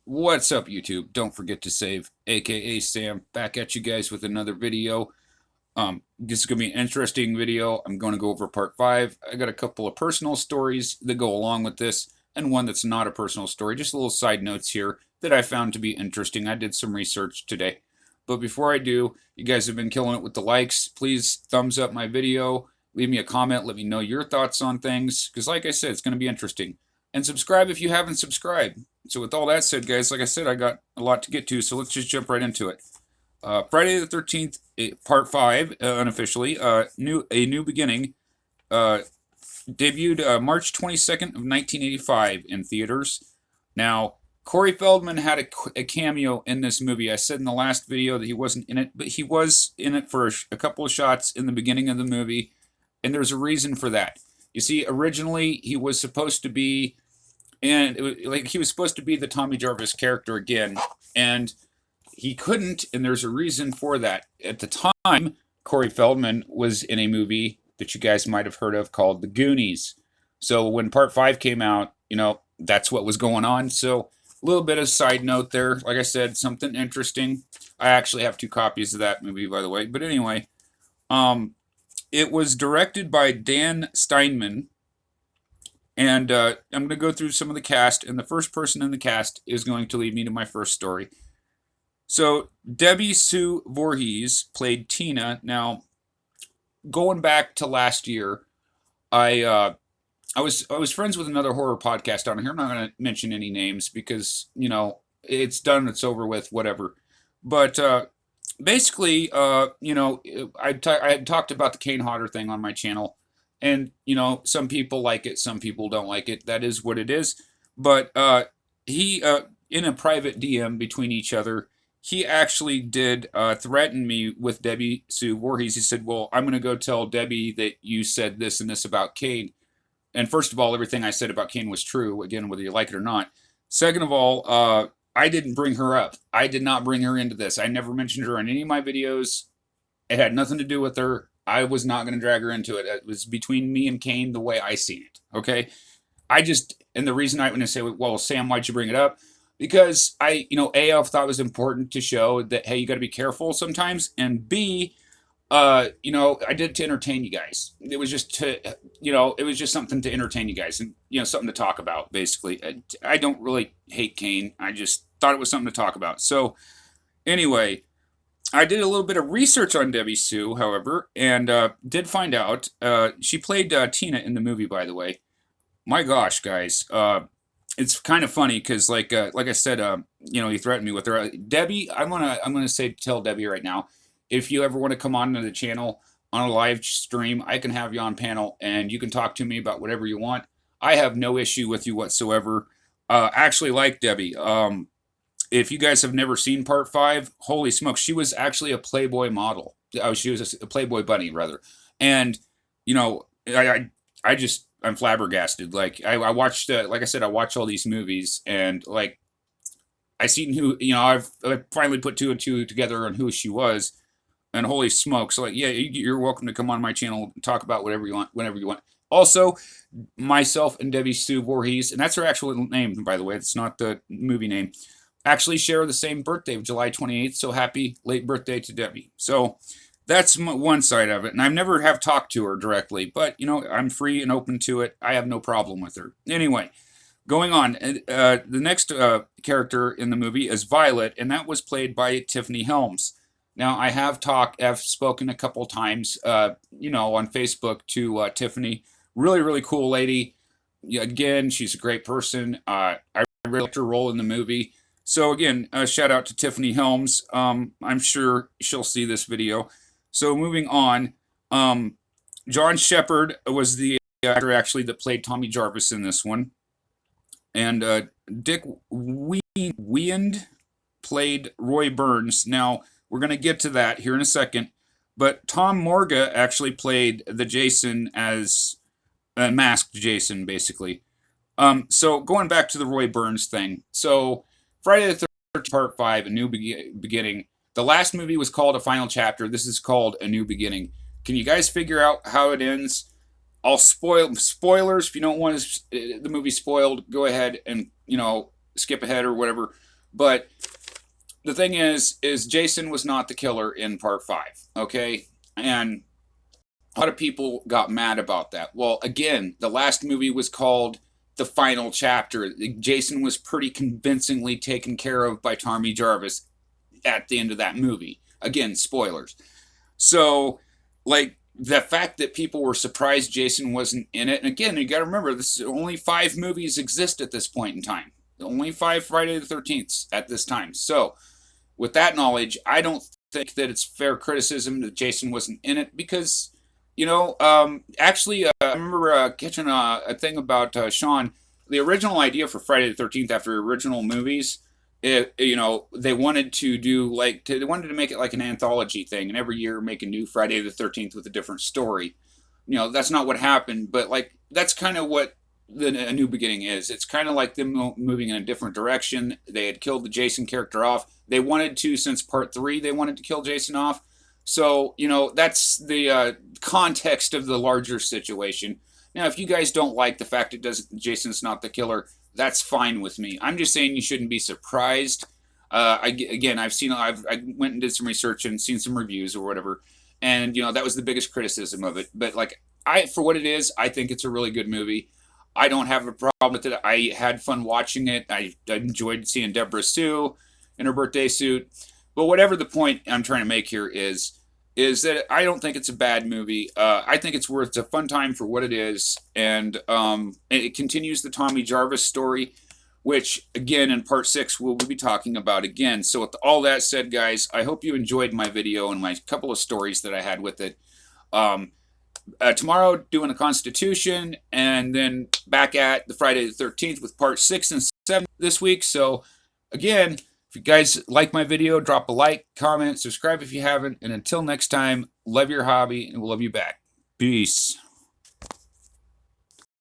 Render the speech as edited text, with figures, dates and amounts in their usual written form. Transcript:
What's up, YouTube? Don't forget to save, aka Sam, back at you guys with another video. This is going to be an interesting video. I'm going to go over part 5. I got a couple of personal stories that go along with this, and one that's not a personal story. Just little side notes here that I found to be interesting. I did some research today. But before I do, you guys have been killing it with the likes. Please thumbs up my video. Leave me a comment. Let me know your thoughts on things. Because like I said, it's going to be interesting. And subscribe if you haven't subscribed. So with all that said, guys, like I said, I got a lot to get to, so let's just jump right into it. Friday the 13th, Part 5, unofficially, a new beginning, debuted March 22nd of 1985 in theaters. Now, Corey Feldman had a cameo in this movie. I said in the last video that he wasn't in it, but he was in it for a couple of shots in the beginning of the movie, and there's a reason for that. You see, originally he was supposed to be, and he was supposed to be the Tommy Jarvis character again, and he couldn't, and there's a reason for that. At the time, Corey Feldman was in a movie that you guys might have heard of called The Goonies. So when Part 5 came out, that's what was going on. So a little bit of side note there. Like I said, something interesting. I actually have 2 copies of that movie, by the way. But anyway, it was directed by Dan Steinman, and I'm going to go through some of the cast, and the first person in the cast is going to lead me to my first story. So Debbie Sue Voorhees played Tina. Now, going back to last year, I was friends with another horror podcast on here. I'm not going to mention any names because it's done, it's over with, whatever. But basically, I had talked about the Kane Hodder thing on my channel. And, some people like it, some people don't like it. That is what it is. But he, in a private DM between each other, he actually did threaten me with Debbie Sue Voorhees. He said, well, I'm going to go tell Debbie that you said this and this about Kane. And first of all, everything I said about Kane was true, again, whether you like it or not. Second of all, I didn't bring her up. I did not bring her into this. I never mentioned her in any of my videos. It had nothing to do with her. I was not going to drag her into it. It was between me and Kane the way I seen it, okay? And the reason I'm going to say, well, Sam, why'd you bring it up? Because I thought it was important to show that, hey, you got to be careful sometimes. And B, I did it to entertain you guys. It was just something to entertain you guys and, something to talk about, basically. I don't really hate Kane. I just thought it was something to talk about. So anyway, I did a little bit of research on Debbie Sue, however, and did find out she played Tina in the movie, by the way. My gosh, guys. It's kind of funny because, like I said, he threatened me with her. Debbie, I'm gonna tell Debbie right now, if you ever want to come on to the channel on a live stream, I can have you on panel and you can talk to me about whatever you want. I have no issue with you whatsoever. Actually, like Debbie. If you guys have never seen Part 5, holy smokes, she was actually a Playboy model. Oh, she was a Playboy bunny, rather. And, I'm flabbergasted. Like, I watched, like I said, I watched all these movies, and, like, I seen I finally put 2 and 2 together on who she was, and holy smokes, so, like, yeah, you're welcome to come on my channel and talk about whatever you want, whenever you want. Also, myself and Debbie Sue Voorhees, and that's her actual name, by the way, it's not the movie name, actually share the same birthday of July 28th, so happy late birthday to Debbie. So that's one side of it, and I've never have talked to her directly, but, I'm free and open to it. I have no problem with her. Anyway, going on, the next character in the movie is Violet, and that was played by Tiffany Helms. Now, I've spoken a couple times, on Facebook to Tiffany. Really, really cool lady. Again, she's a great person. I really liked her role in the movie. So again, shout out to Tiffany Helms. I'm sure she'll see this video. So moving on, John Shepherd was the actor actually that played Tommy Jarvis in this one. And Dick Wiend played Roy Burns. Now, we're going to get to that here in a second. But Tom Morga actually played the Jason as a masked Jason, basically. So going back to the Roy Burns thing. So Friday the 13th, Part 5, A New Beginning. The last movie was called A Final Chapter. This is called A New Beginning. Can you guys figure out how it ends? I'll spoilers. If you don't want the movie spoiled, go ahead and, skip ahead or whatever. But the thing is Jason was not the killer in part 5, okay? And a lot of people got mad about that. Well, again, the last movie was called The Final Chapter. Jason was pretty convincingly taken care of by Tommy Jarvis at the end of that movie. Again, spoilers. So, like, the fact that people were surprised Jason wasn't in it, and again, you got to remember, this only 5 movies exist at this point in time. Only 5 Friday the 13th at this time. So, with that knowledge, I don't think that it's fair criticism that Jason wasn't in it because, actually, I remember catching a thing about Sean. The original idea for Friday the 13th after original movies, they wanted to do they wanted to make it like an anthology thing, and every year make a new Friday the 13th with a different story. That's not what happened, but that's kind of what A New Beginning is. It's kind of like them moving in a different direction. They had killed the Jason character off. They wanted to, since part 3, they wanted to kill Jason off. So, that's the context of the larger situation. Now, if you guys don't like the fact Jason's not the killer, that's fine with me. I'm just saying you shouldn't be surprised. I went and did some research and seen some reviews or whatever, and that was the biggest criticism of it. But for what it is, I think it's a really good movie. I don't have a problem with it. I had fun watching it. I enjoyed seeing Deborah Sue in her birthday suit. But whatever the point I'm trying to make here is that I don't think it's a bad movie. I think it's a fun time for what it is. And it continues the Tommy Jarvis story, which, again, in part 6, we'll be talking about again. So with all that said, guys, I hope you enjoyed my video and my couple of stories that I had with it. Tomorrow, doing a Constitution, and then back at the Friday the 13th with part 6 and 7 this week. So, again, if you guys like my video, drop a like, comment, subscribe if you haven't, and until next time, love your hobby, and we'll love you back. Peace.